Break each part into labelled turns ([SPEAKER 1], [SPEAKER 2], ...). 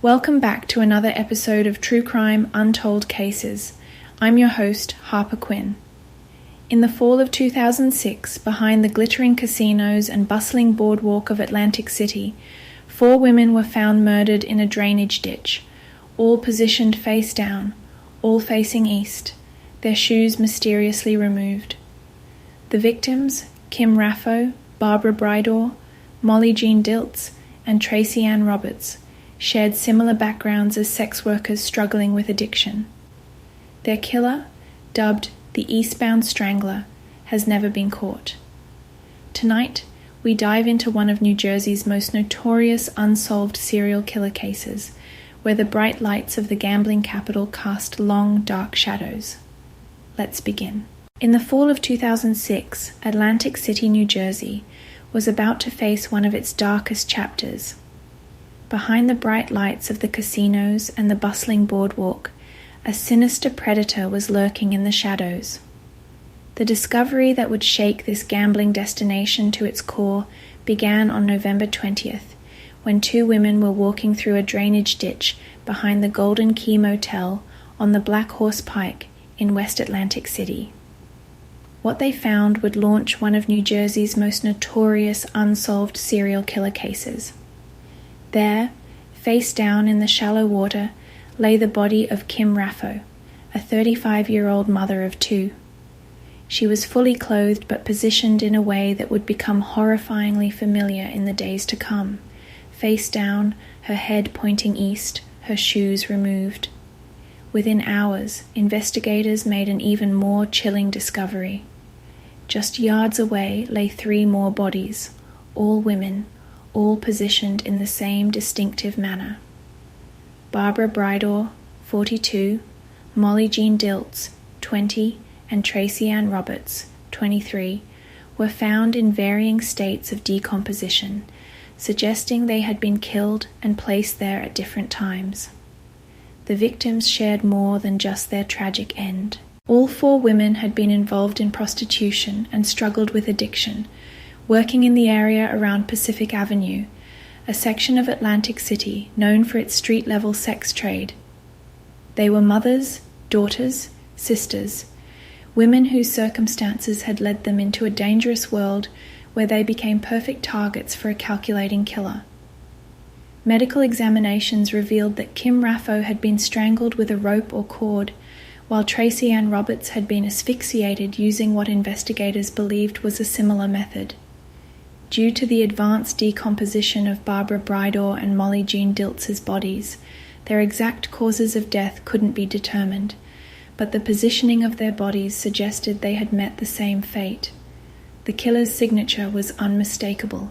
[SPEAKER 1] Welcome back to another episode of True Crime Untold Cases. I'm your host, Harper Quinn. In the fall of 2006, behind the glittering casinos and bustling boardwalk of Atlantic City, 4 women were found murdered in a drainage ditch, all positioned face down, all facing east, their shoes mysteriously removed. The victims, Kim Raffo, Barbara Bridor, Molly Jean Dilts, and Tracy Ann Roberts, shared similar backgrounds as sex workers struggling with addiction. Their killer, dubbed the Eastbound Strangler, has never been caught. Tonight, we dive into one of New Jersey's most notorious unsolved serial killer cases, where the bright lights of the gambling capital cast long, dark shadows. Let's begin. In the fall of 2006, Atlantic City, New Jersey, was about to face one of its darkest chapters. Behind the bright lights of the casinos and the bustling boardwalk, a sinister predator was lurking in the shadows. The discovery that would shake this gambling destination to its core began on November 20th, when 2 women were walking through a drainage ditch behind the Golden Key Motel on the Black Horse Pike in West Atlantic City. What they found would launch one of New Jersey's most notorious unsolved serial killer cases. There, face down in the shallow water, lay the body of Kim Raffo, a 35-year-old mother of 2. She was fully clothed but positioned in a way that would become horrifyingly familiar in the days to come. Face down, her head pointing east, her shoes removed. Within hours, investigators made an even more chilling discovery. Just yards away lay 3 more bodies, all women, all positioned in the same distinctive manner. Barbara Bridor, 42, Molly Jean Dilts, 20, and Tracy Ann Roberts, 23, were found in varying states of decomposition, suggesting they had been killed and placed there at different times. The victims shared more than just their tragic end. All 4 women had been involved in prostitution and struggled with addiction, working in the area around Pacific Avenue, a section of Atlantic City known for its street-level sex trade. They were mothers, daughters, sisters, women whose circumstances had led them into a dangerous world where they became perfect targets for a calculating killer. Medical examinations revealed that Kim Raffo had been strangled with a rope or cord, while Tracy Ann Roberts had been asphyxiated using what investigators believed was a similar method. Due to the advanced decomposition of Barbara Bridor and Molly Jean Dilts' bodies, their exact causes of death couldn't be determined, but the positioning of their bodies suggested they had met the same fate. The killer's signature was unmistakable.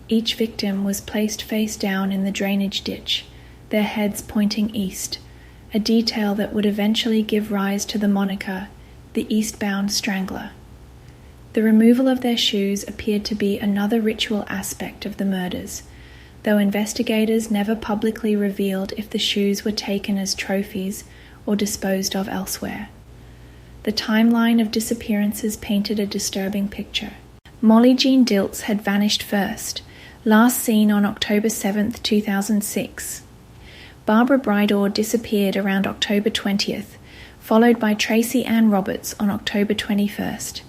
[SPEAKER 1] Each victim was placed face down in the drainage ditch, their heads pointing east, a detail that would eventually give rise to the moniker, the Eastbound Strangler. The removal of their shoes appeared to be another ritual aspect of the murders, though investigators never publicly revealed if the shoes were taken as trophies or disposed of elsewhere. The timeline of disappearances painted a disturbing picture. Molly Jean Dilts had vanished first, last seen on October 7, 2006. Barbara Bridor disappeared around October 20th, followed by Tracy Ann Roberts on October 21st.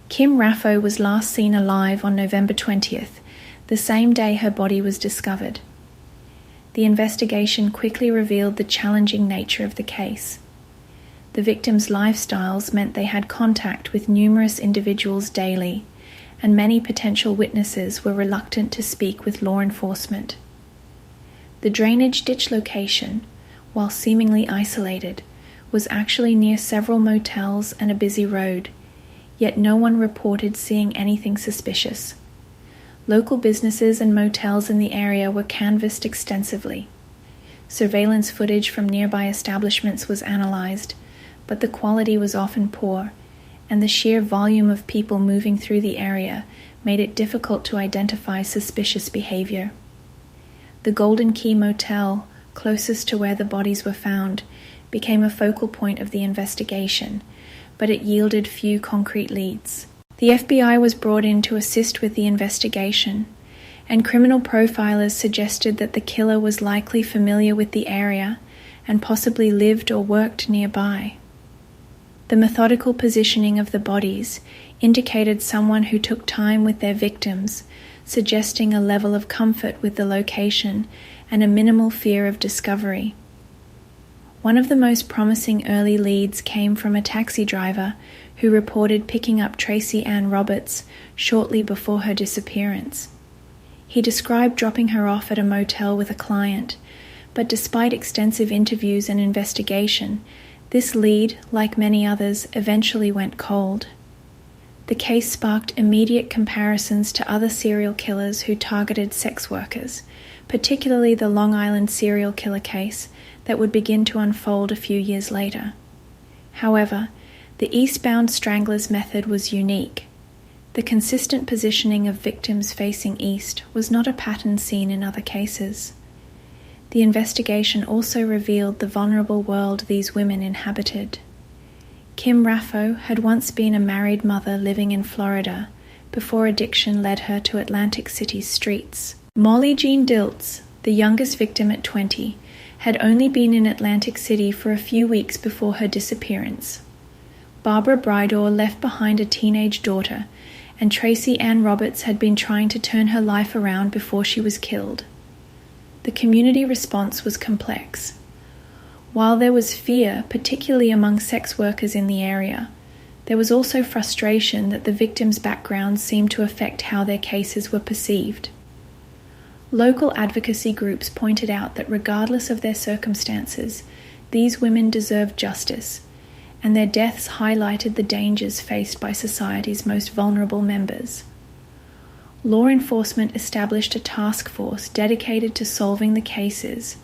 [SPEAKER 1] Kim Raffo was last seen alive on November 20th, the same day her body was discovered. The investigation quickly revealed the challenging nature of the case. The victims' lifestyles meant they had contact with numerous individuals daily, and many potential witnesses were reluctant to speak with law enforcement. The drainage ditch location, while seemingly isolated, was actually near several motels and a busy road, yet no one reported seeing anything suspicious. Local businesses and motels in the area were canvassed extensively. Surveillance footage from nearby establishments was analyzed, but the quality was often poor, and the sheer volume of people moving through the area made it difficult to identify suspicious behavior. The Golden Key Motel, closest to where the bodies were found, became a focal point of the investigation, but it yielded few concrete leads. The FBI was brought in to assist with the investigation, and criminal profilers suggested that the killer was likely familiar with the area and possibly lived or worked nearby. The methodical positioning of the bodies indicated someone who took time with their victims, suggesting a level of comfort with the location and a minimal fear of discovery. One of the most promising early leads came from a taxi driver who reported picking up Tracy Ann Roberts shortly before her disappearance. He described dropping her off at a motel with a client, but despite extensive interviews and investigation, this lead, like many others, eventually went cold. The case sparked immediate comparisons to other serial killers who targeted sex workers, particularly the Long Island serial killer case that would begin to unfold a few years later. However, the Eastbound Stranglers method was unique. The consistent positioning of victims facing east was not a pattern seen in other cases. The investigation also revealed the vulnerable world these women inhabited. Kim Raffo had once been a married mother living in Florida before addiction led her to Atlantic City's streets. Molly Jean Diltz, the youngest victim at 20, had only been in Atlantic City for a few weeks before her disappearance. Barbara Bridor left behind a teenage daughter, and Tracy Ann Roberts had been trying to turn her life around before she was killed. The community response was complex. While there was fear, particularly among sex workers in the area, there was also frustration that the victims' backgrounds seemed to affect how their cases were perceived. Local advocacy groups pointed out that regardless of their circumstances, these women deserved justice, and their deaths highlighted the dangers faced by society's most vulnerable members. Law enforcement established a task force dedicated to solving the cases,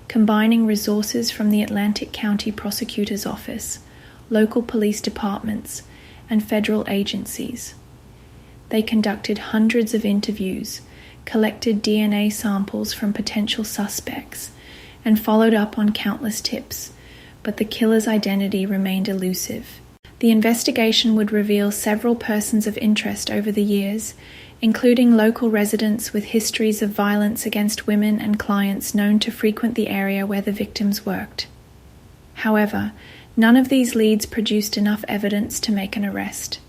[SPEAKER 1] combining resources from the Atlantic County Prosecutor's Office, local police departments, and federal agencies. They conducted hundreds of interviews, collected DNA samples from potential suspects, and followed up on countless tips, but the killer's identity remained elusive. The investigation would reveal several persons of interest over the years, including local residents with histories of violence against women and clients known to frequent the area where the victims worked. However, none of these leads produced enough evidence to make an arrest.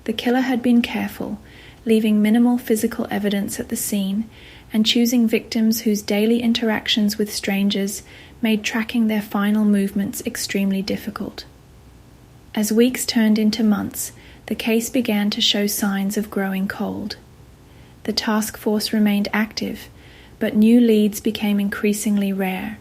[SPEAKER 1] The killer had been careful, leaving minimal physical evidence at the scene and choosing victims whose daily interactions with strangers made tracking their final movements extremely difficult. As weeks turned into months, the case began to show signs of growing cold. The task force remained active, but new leads became increasingly rare.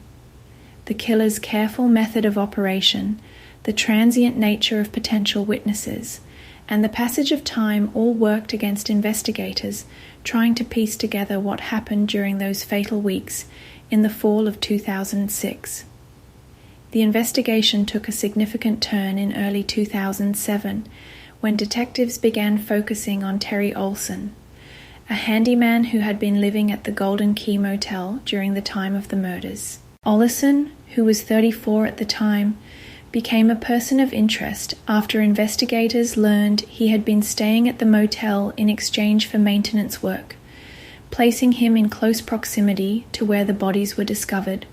[SPEAKER 1] The killer's careful method of operation, the transient nature of potential witnesses, and the passage of time all worked against investigators trying to piece together what happened during those fatal weeks in the fall of 2006. The investigation took a significant turn in early 2007 when detectives began focusing on Terry Olson, a handyman who had been living at the Golden Key Motel during the time of the murders. Olson, who was 34 at the time, became a person of interest after investigators learned he had been staying at the motel in exchange for maintenance work, placing him in close proximity to where the bodies were discovered.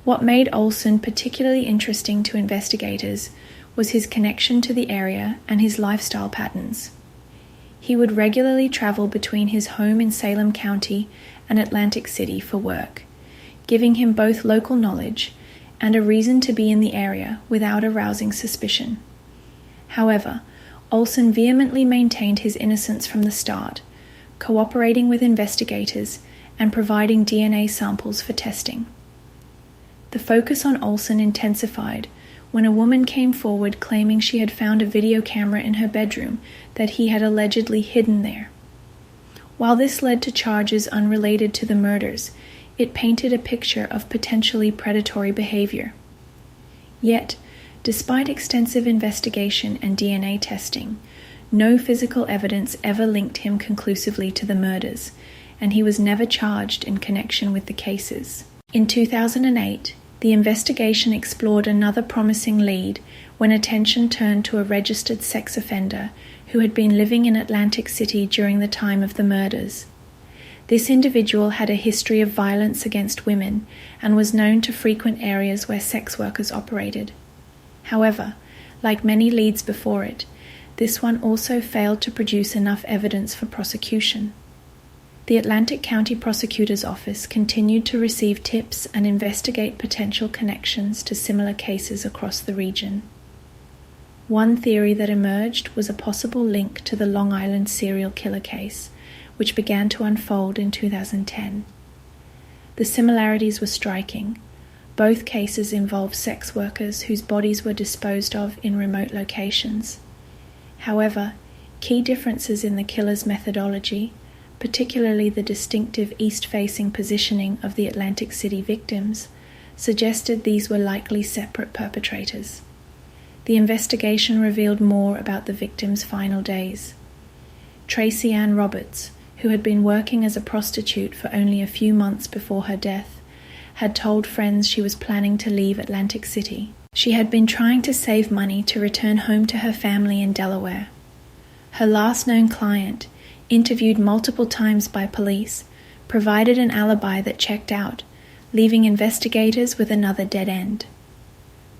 [SPEAKER 1] What made Olson particularly interesting to investigators was his connection to the area and his lifestyle patterns. He would regularly travel between his home in Salem County and Atlantic City for work, giving him both local knowledge and a reason to be in the area without arousing suspicion. However, Olson vehemently maintained his innocence from the start, cooperating with investigators and providing DNA samples for testing. The focus on Olson intensified when a woman came forward claiming she had found a video camera in her bedroom that he had allegedly hidden there. While this led to charges unrelated to the murders, it painted a picture of potentially predatory behavior. Yet, despite extensive investigation and DNA testing, no physical evidence ever linked him conclusively to the murders, and he was never charged in connection with the cases. In 2008, the investigation explored another promising lead when attention turned to a registered sex offender who had been living in Atlantic City during the time of the murders. This individual had a history of violence against women and was known to frequent areas where sex workers operated. However, like many leads before it, this one also failed to produce enough evidence for prosecution. The Atlantic County Prosecutor's Office continued to receive tips and investigate potential connections to similar cases across the region. One theory that emerged was a possible link to the Long Island serial killer case, which began to unfold in 2010. The similarities were striking. Both cases involved sex workers whose bodies were disposed of in remote locations. However, key differences in the killer's methodology, particularly the distinctive east-facing positioning of the Atlantic City victims, suggested these were likely separate perpetrators. The investigation revealed more about the victims' final days. Tracy Ann Roberts, who had been working as a prostitute for only a few months before her death, had told friends she was planning to leave Atlantic City. She had been trying to save money to return home to her family in Delaware. Her last known client, interviewed multiple times by police, provided an alibi that checked out, leaving investigators with another dead end.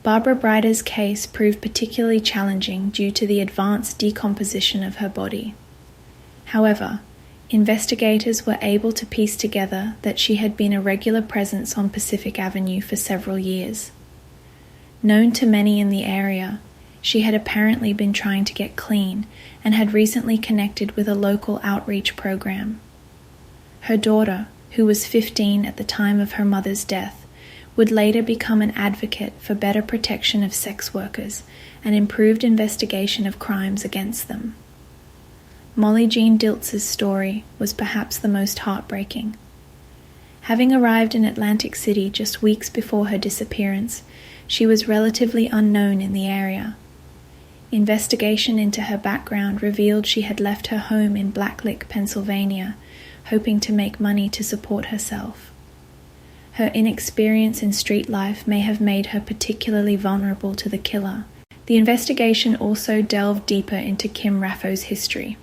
[SPEAKER 1] Barbara Breider's case proved particularly challenging due to the advanced decomposition of her body. However, investigators were able to piece together that she had been a regular presence on Pacific Avenue for several years. Known to many in the area, she had apparently been trying to get clean and had recently connected with a local outreach program. Her daughter, who was 15 at the time of her mother's death, would later become an advocate for better protection of sex workers and improved investigation of crimes against them. Molly Jean Diltz's story was perhaps the most heartbreaking. Having arrived in Atlantic City just weeks before her disappearance, she was relatively unknown in the area. Investigation into her background revealed she had left her home in Blacklick, Pennsylvania, hoping to make money to support herself. Her inexperience in street life may have made her particularly vulnerable to the killer. The investigation also delved deeper into Kim Raffo's history.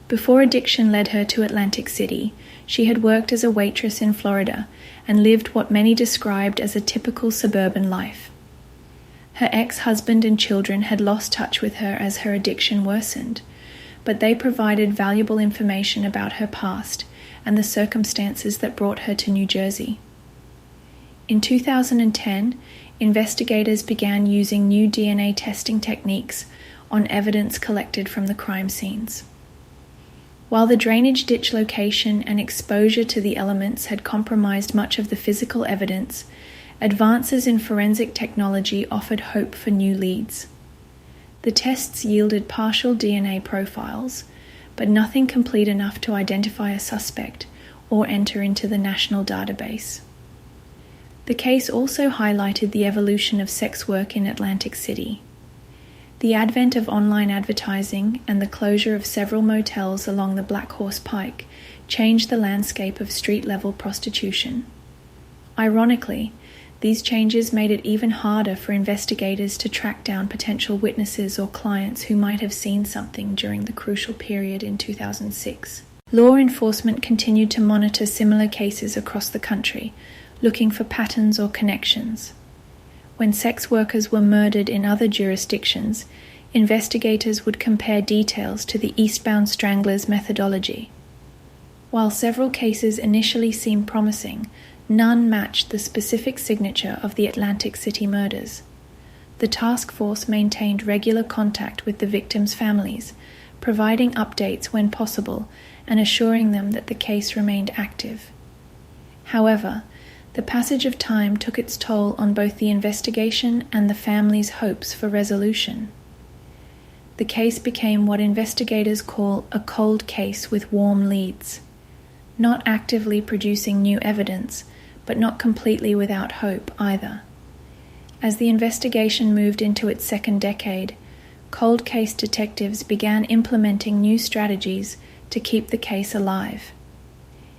[SPEAKER 1] Before addiction led her to Atlantic City, she had worked as a waitress in Florida and lived what many described as a typical suburban life. Her ex-husband and children had lost touch with her as her addiction worsened, but they provided valuable information about her past and the circumstances that brought her to New Jersey. In 2010, investigators began using new DNA testing techniques on evidence collected from the crime scenes. While the drainage ditch location and exposure to the elements had compromised much of the physical evidence, advances in forensic technology offered hope for new leads. The tests yielded partial DNA profiles, but nothing complete enough to identify a suspect or enter into the national database. The case also highlighted the evolution of sex work in Atlantic City. The advent of online advertising and the closure of several motels along the Black Horse Pike changed the landscape of street-level prostitution. Ironically, these changes made it even harder for investigators to track down potential witnesses or clients who might have seen something during the crucial period in 2006. Law enforcement continued to monitor similar cases across the country, looking for patterns or connections. When sex workers were murdered in other jurisdictions, investigators would compare details to the Eastbound Strangler's methodology. While several cases initially seemed promising, none matched the specific signature of the Atlantic City murders. The task force maintained regular contact with the victims' families, providing updates when possible and assuring them that the case remained active. However, the passage of time took its toll on both the investigation and the family's hopes for resolution. The case became what investigators call a cold case with warm leads, not actively producing new evidence, but not completely without hope either. As the investigation moved into its second decade, cold case detectives began implementing new strategies to keep the case alive.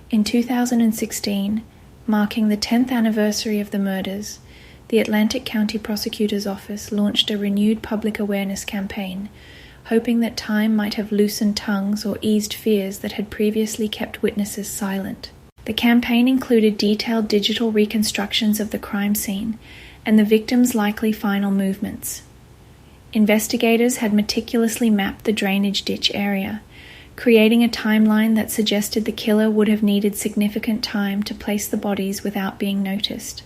[SPEAKER 1] In 2016, marking the 10th anniversary of the murders, the Atlantic County Prosecutor's Office launched a renewed public awareness campaign, hoping that time might have loosened tongues or eased fears that had previously kept witnesses silent. The campaign included detailed digital reconstructions of the crime scene and the victim's likely final movements. Investigators had meticulously mapped the drainage ditch area, creating a timeline that suggested the killer would have needed significant time to place the bodies without being noticed.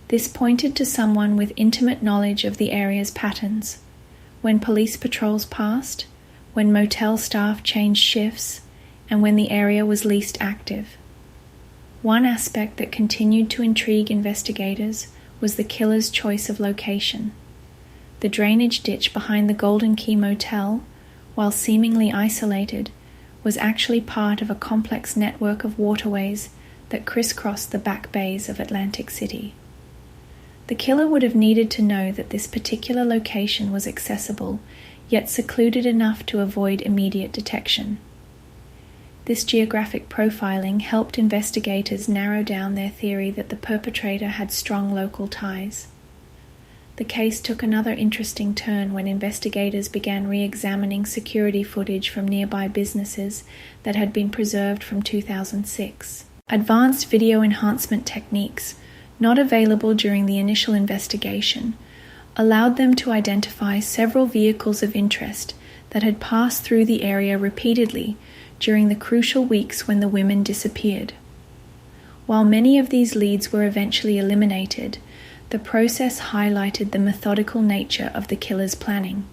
[SPEAKER 1] This pointed to someone with intimate knowledge of the area's patterns. When police patrols passed, when motel staff changed shifts, and when the area was least active. One aspect that continued to intrigue investigators was the killer's choice of location. The drainage ditch behind the Golden Key Motel, while seemingly isolated, was actually part of a complex network of waterways that crisscrossed the back bays of Atlantic City. The killer would have needed to know that this particular location was accessible, yet secluded enough to avoid immediate detection. This geographic profiling helped investigators narrow down their theory that the perpetrator had strong local ties. The case took another interesting turn when investigators began re-examining security footage from nearby businesses that had been preserved from 2006. Advanced video enhancement techniques, not available during the initial investigation, allowed them to identify several vehicles of interest that had passed through the area repeatedly during the crucial weeks when the women disappeared. While many of these leads were eventually eliminated, the process highlighted the methodical nature of the killer's planning.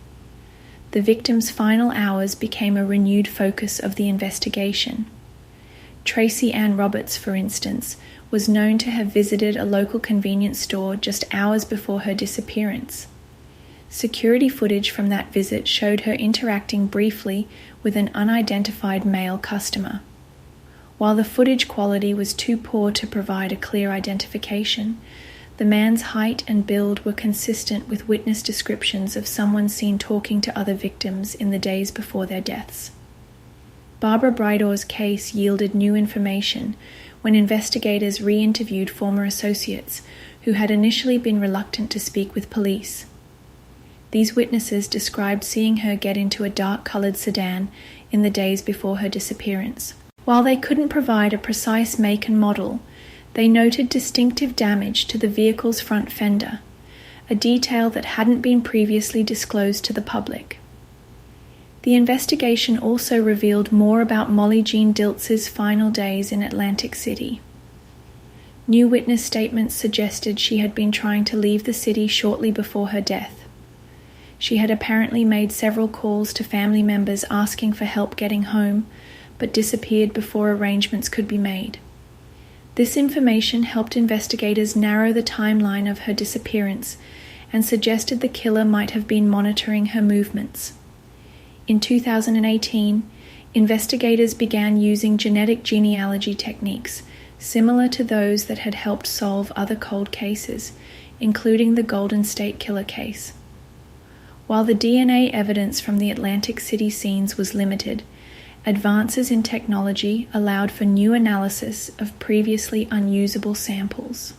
[SPEAKER 1] The victim's final hours became a renewed focus of the investigation. Tracy Ann Roberts, for instance, was known to have visited a local convenience store just hours before her disappearance. Security footage from that visit showed her interacting briefly with an unidentified male customer. While the footage quality was too poor to provide a clear identification, the man's height and build were consistent with witness descriptions of someone seen talking to other victims in the days before their deaths. Barbara Brydor's case yielded new information when investigators re-interviewed former associates who had initially been reluctant to speak with police. These witnesses described seeing her get into a dark-colored sedan in the days before her disappearance. While they couldn't provide a precise make and model, they noted distinctive damage to the vehicle's front fender, a detail that hadn't been previously disclosed to the public. The investigation also revealed more about Molly Jean Diltz's final days in Atlantic City. New witness statements suggested she had been trying to leave the city shortly before her death. She had apparently made several calls to family members asking for help getting home, but disappeared before arrangements could be made. This information helped investigators narrow the timeline of her disappearance and suggested the killer might have been monitoring her movements. In 2018, investigators began using genetic genealogy techniques similar to those that had helped solve other cold cases, including the Golden State Killer case. While the DNA evidence from the Atlantic City scenes was limited, advances in technology allowed for new analysis of previously unusable samples.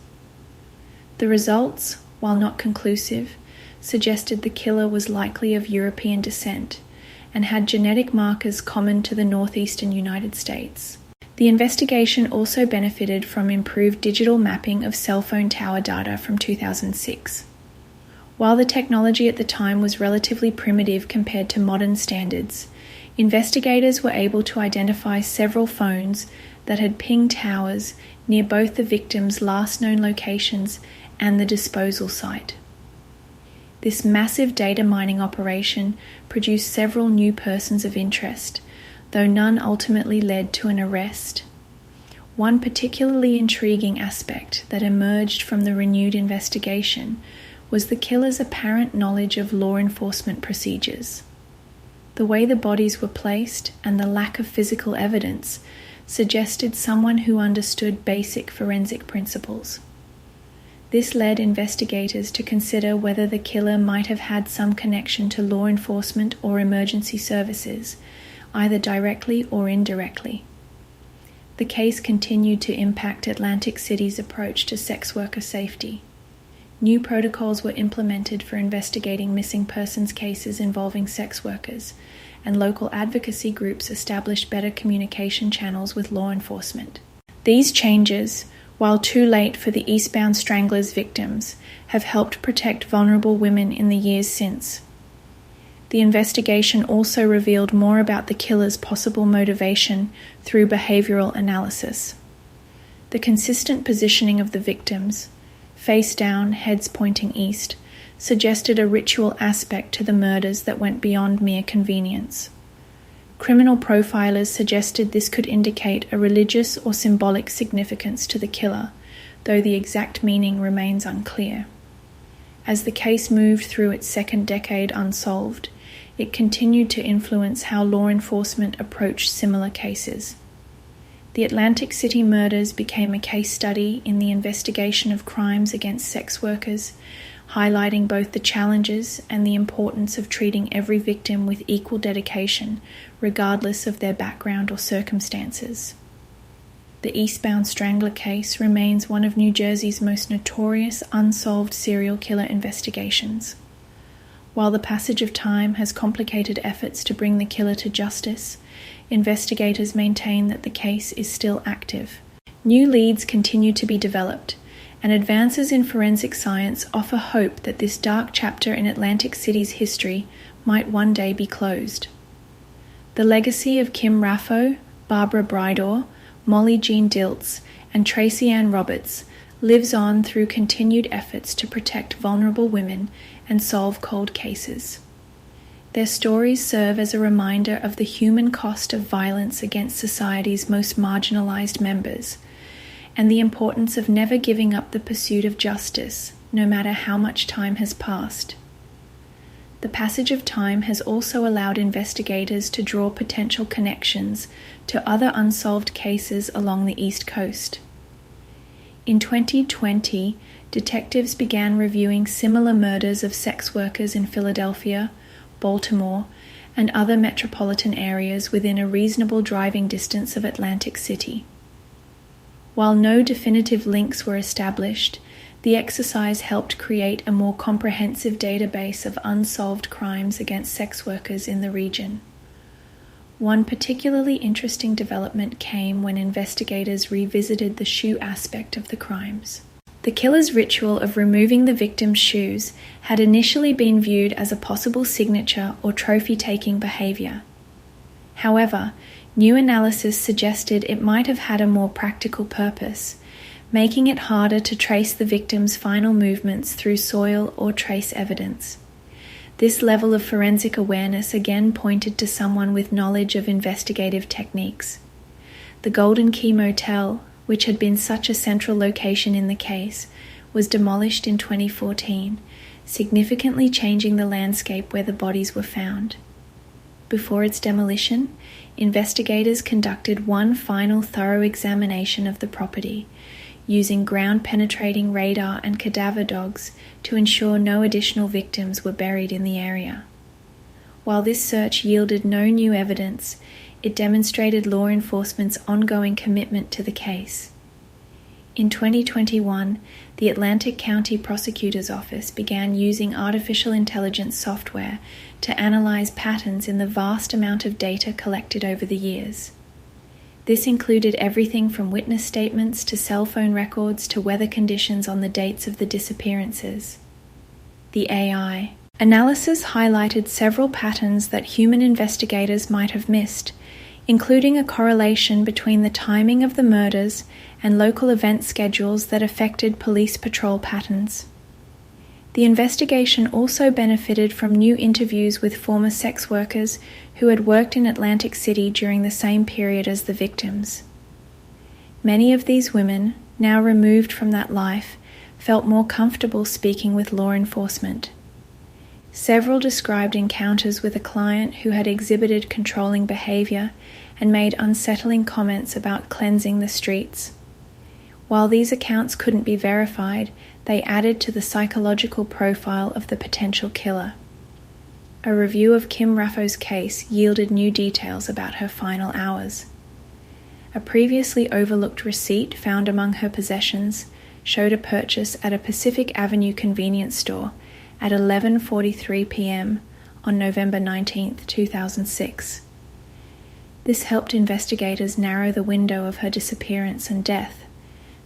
[SPEAKER 1] The results, while not conclusive, suggested the killer was likely of European descent and had genetic markers common to the northeastern United States. The investigation also benefited from improved digital mapping of cell phone tower data from 2006. While the technology at the time was relatively primitive compared to modern standards, investigators were able to identify several phones that had pinged towers near both the victims' last known locations and the disposal site. This massive data mining operation produced several new persons of interest, though none ultimately led to an arrest. One particularly intriguing aspect that emerged from the renewed investigation was the killer's apparent knowledge of law enforcement procedures. The way the bodies were placed and the lack of physical evidence suggested someone who understood basic forensic principles. This led investigators to consider whether the killer might have had some connection to law enforcement or emergency services, either directly or indirectly. The case continued to impact Atlantic City's approach to sex worker safety. new protocols were implemented for investigating missing persons cases involving sex workers, and local advocacy groups established better communication channels with law enforcement. These changes, while too late for the Eastbound Stranglers' victims, have helped protect vulnerable women in the years since. The investigation also revealed more about the killer's possible motivation through behavioral analysis. The consistent positioning of the victims, face down, heads pointing east, suggested a ritual aspect to the murders that went beyond mere convenience. Criminal profilers suggested this could indicate a religious or symbolic significance to the killer, though the exact meaning remains unclear. As the case moved through its second decade unsolved, it continued to influence how law enforcement approached similar cases. The Atlantic City murders became a case study in the investigation of crimes against sex workers, highlighting both the challenges and the importance of treating every victim with equal dedication, regardless of their background or circumstances. The Eastbound Strangler case remains one of New Jersey's most notorious unsolved serial killer investigations. While the passage of time has complicated efforts to bring the killer to justice, investigators maintain that the case is still active. New leads continue to be developed, and advances in forensic science offer hope that this dark chapter in Atlantic City's history might one day be closed. The legacy of Kim Raffo, Barbara Bridor, Molly Jean Diltz, and Tracy Ann Roberts lives on through continued efforts to protect vulnerable women and solve cold cases. Their stories serve as a reminder of the human cost of violence against society's most marginalized members, and the importance of never giving up the pursuit of justice, no matter how much time has passed. The passage of time has also allowed investigators to draw potential connections to other unsolved cases along the East Coast. In 2020, detectives began reviewing similar murders of sex workers in Philadelphia, Baltimore, and other metropolitan areas within a reasonable driving distance of Atlantic City. While no definitive links were established, the exercise helped create a more comprehensive database of unsolved crimes against sex workers in the region. One particularly interesting development came when investigators revisited the shoe aspect of the crimes. The killer's ritual of removing the victim's shoes had initially been viewed as a possible signature or trophy-taking behavior. However, new analysis suggested it might have had a more practical purpose, making it harder to trace the victim's final movements through soil or trace evidence. This level of forensic awareness again pointed to someone with knowledge of investigative techniques. The Golden Key Motel, which had been such a central location in the case, was demolished in 2014, significantly changing the landscape where the bodies were found. Before its demolition, investigators conducted one final thorough examination of the property, using ground-penetrating radar and cadaver dogs to ensure no additional victims were buried in the area. While this search yielded no new evidence, it demonstrated law enforcement's ongoing commitment to the case. In 2021, the Atlantic County Prosecutor's Office began using artificial intelligence software to analyze patterns in the vast amount of data collected over the years. This included everything from witness statements to cell phone records to weather conditions on the dates of the disappearances. The AI analysis highlighted several patterns that human investigators might have missed, including a correlation between the timing of the murders and local event schedules that affected police patrol patterns. The investigation also benefited from new interviews with former sex workers who had worked in Atlantic City during the same period as the victims. Many of these women, now removed from that life, felt more comfortable speaking with law enforcement. Several described encounters with a client who had exhibited controlling behavior and made unsettling comments about cleansing the streets. While these accounts couldn't be verified, they added to the psychological profile of the potential killer. A review of Kim Raffo's case yielded new details about her final hours. A previously overlooked receipt found among her possessions showed a purchase at a Pacific Avenue convenience store at 11:43 p.m. on November 19, 2006. This helped investigators narrow the window of her disappearance and death,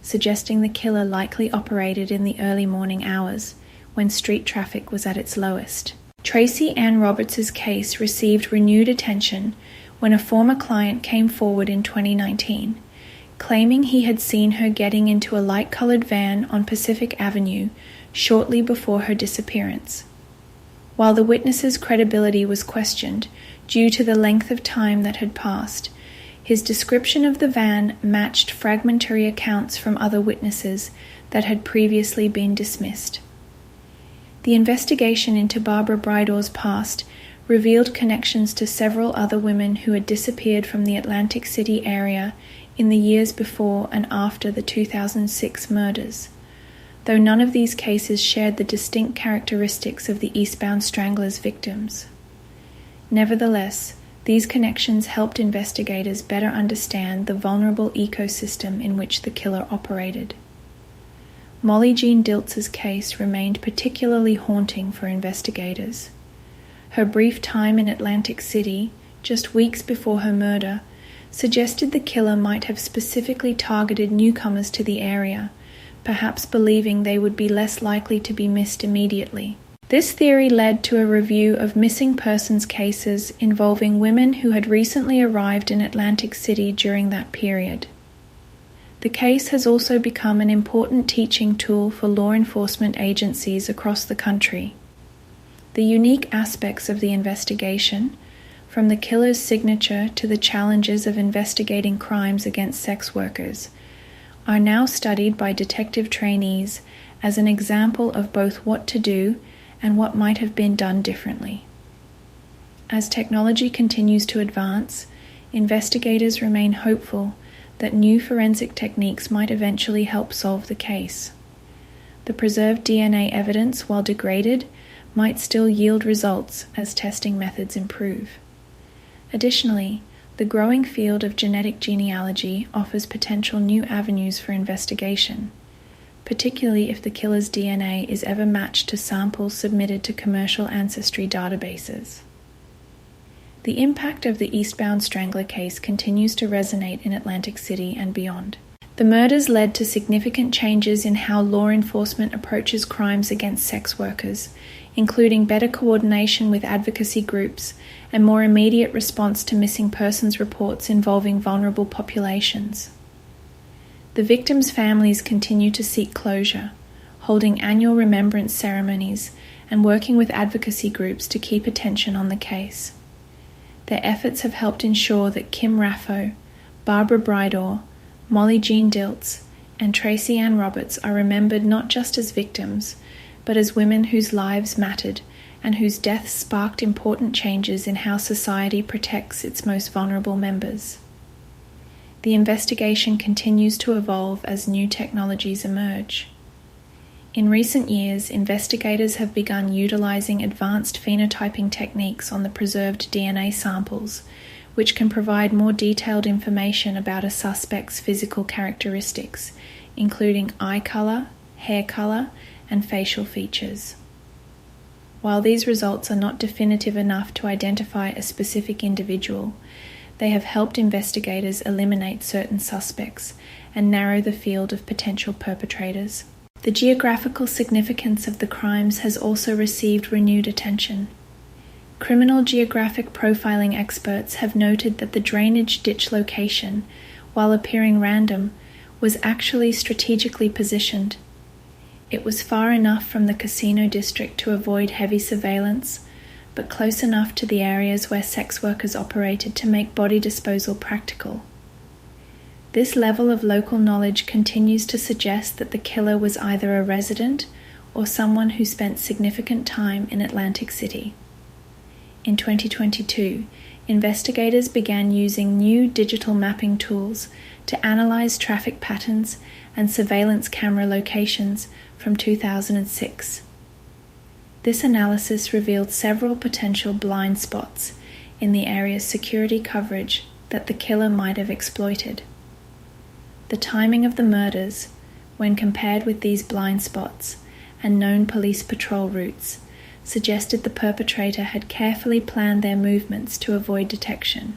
[SPEAKER 1] suggesting the killer likely operated in the early morning hours when street traffic was at its lowest. Tracy Ann Roberts' case received renewed attention when a former client came forward in 2019, claiming he had seen her getting into a light-colored van on Pacific Avenue shortly before her disappearance. While the witness's credibility was questioned due to the length of time that had passed, his description of the van matched fragmentary accounts from other witnesses that had previously been dismissed. The investigation into Barbara Bridor's past revealed connections to several other women who had disappeared from the Atlantic City area in the years before and after the 2006 murders, though none of these cases shared the distinct characteristics of the Eastbound Strangler's victims. Nevertheless, these connections helped investigators better understand the vulnerable ecosystem in which the killer operated. Molly Jean Diltz's case remained particularly haunting for investigators. Her brief time in Atlantic City, just weeks before her murder, suggested the killer might have specifically targeted newcomers to the area, perhaps believing they would be less likely to be missed immediately. This theory led to a review of missing persons cases involving women who had recently arrived in Atlantic City during that period. The case has also become an important teaching tool for law enforcement agencies across the country. The unique aspects of the investigation, from the killer's signature to the challenges of investigating crimes against sex workers, are now studied by detective trainees as an example of both what to do and what might have been done differently. As technology continues to advance, investigators remain hopeful that new forensic techniques might eventually help solve the case. The preserved DNA evidence, while degraded, might still yield results as testing methods improve. Additionally, the growing field of genetic genealogy offers potential new avenues for investigation, particularly if the killer's DNA is ever matched to samples submitted to commercial ancestry databases. The impact of the Eastbound Strangler case continues to resonate in Atlantic City and beyond. The murders led to significant changes in how law enforcement approaches crimes against sex workers, including better coordination with advocacy groups and more immediate response to missing persons reports involving vulnerable populations. The victims' families continue to seek closure, holding annual remembrance ceremonies and working with advocacy groups to keep attention on the case. Their efforts have helped ensure that Kim Raffo, Barbara Bridor, Molly Jean Diltz, and Tracy Ann Roberts are remembered not just as victims, but as women whose lives mattered and whose deaths sparked important changes in how society protects its most vulnerable members. The investigation continues to evolve as new technologies emerge. In recent years, investigators have begun utilizing advanced phenotyping techniques on the preserved DNA samples, which can provide more detailed information about a suspect's physical characteristics, including eye color, hair color, and facial features. While these results are not definitive enough to identify a specific individual, they have helped investigators eliminate certain suspects and narrow the field of potential perpetrators. The geographical significance of the crimes has also received renewed attention. Criminal geographic profiling experts have noted that the drainage ditch location, while appearing random, was actually strategically positioned. It was far enough from the casino district to avoid heavy surveillance, but close enough to the areas where sex workers operated to make body disposal practical. This level of local knowledge continues to suggest that the killer was either a resident or someone who spent significant time in Atlantic City. In 2022, investigators began using new digital mapping tools to analyze traffic patterns and surveillance camera locations from 2006. This analysis revealed several potential blind spots in the area's security coverage that the killer might have exploited. The timing of the murders, when compared with these blind spots and known police patrol routes, suggested the perpetrator had carefully planned their movements to avoid detection.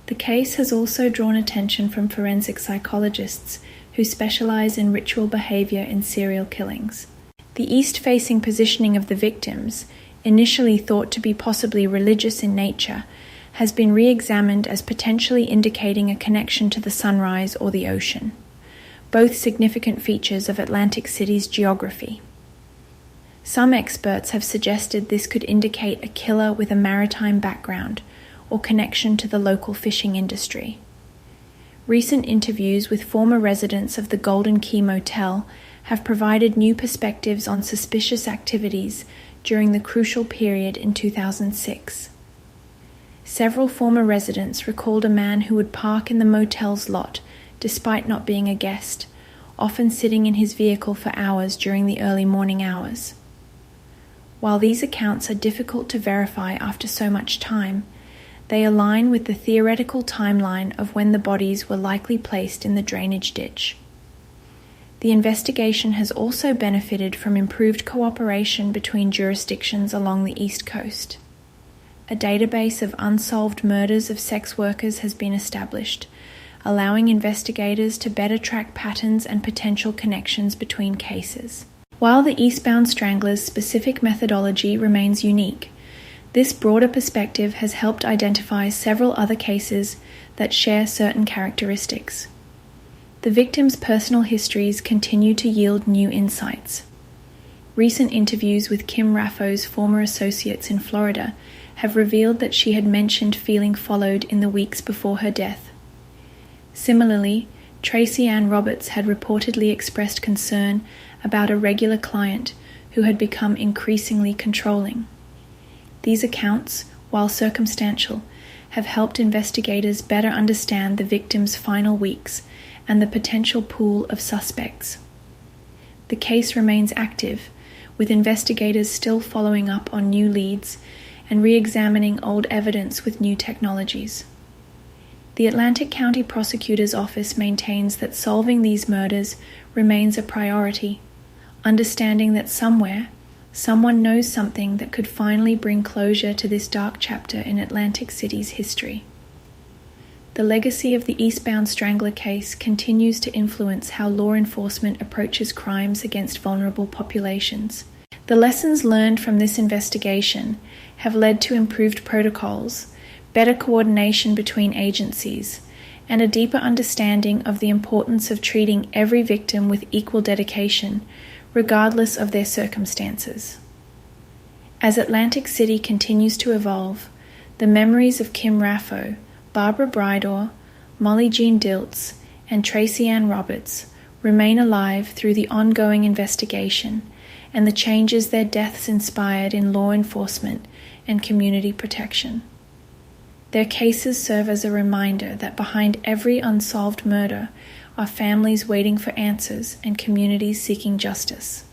[SPEAKER 1] The case has also drawn attention from forensic psychologists who specialize in ritual behavior in serial killings. The east-facing positioning of the victims, initially thought to be possibly religious in nature, has been re-examined as potentially indicating a connection to the sunrise or the ocean, both significant features of Atlantic City's geography. Some experts have suggested this could indicate a killer with a maritime background or connection to the local fishing industry. Recent interviews with former residents of the Golden Key Motel have provided new perspectives on suspicious activities during the crucial period in 2006. Several former residents recalled a man who would park in the motel's lot despite not being a guest, often sitting in his vehicle for hours during the early morning hours. While these accounts are difficult to verify after so much time, they align with the theoretical timeline of when the bodies were likely placed in the drainage ditch. The investigation has also benefited from improved cooperation between jurisdictions along the East Coast. A database of unsolved murders of sex workers has been established, allowing investigators to better track patterns and potential connections between cases. While the Eastbound Strangler's specific methodology remains unique, this broader perspective has helped identify several other cases that share certain characteristics. The victims' personal histories continue to yield new insights. Recent interviews with Kim Raffo's former associates in Florida have revealed that she had mentioned feeling followed in the weeks before her death. Similarly, Tracy Ann Roberts had reportedly expressed concern about a regular client who had become increasingly controlling. These accounts, while circumstantial, have helped investigators better understand the victim's final weeks and the potential pool of suspects. The case remains active, with investigators still following up on new leads and re-examining old evidence with new technologies. The Atlantic County Prosecutor's Office maintains that solving these murders remains a priority, understanding that somewhere, someone knows something that could finally bring closure to this dark chapter in Atlantic City's history. The legacy of the Eastbound Strangler case continues to influence how law enforcement approaches crimes against vulnerable populations. The lessons learned from this investigation have led to improved protocols, better coordination between agencies, and a deeper understanding of the importance of treating every victim with equal dedication, regardless of their circumstances. As Atlantic City continues to evolve, the memories of Kim Raffo, Barbara Bridor, Molly Jean Diltz, and Tracy Ann Roberts remain alive through the ongoing investigation and the changes their deaths inspired in law enforcement and community protection. Their cases serve as a reminder that behind every unsolved murder are families waiting for answers and communities seeking justice.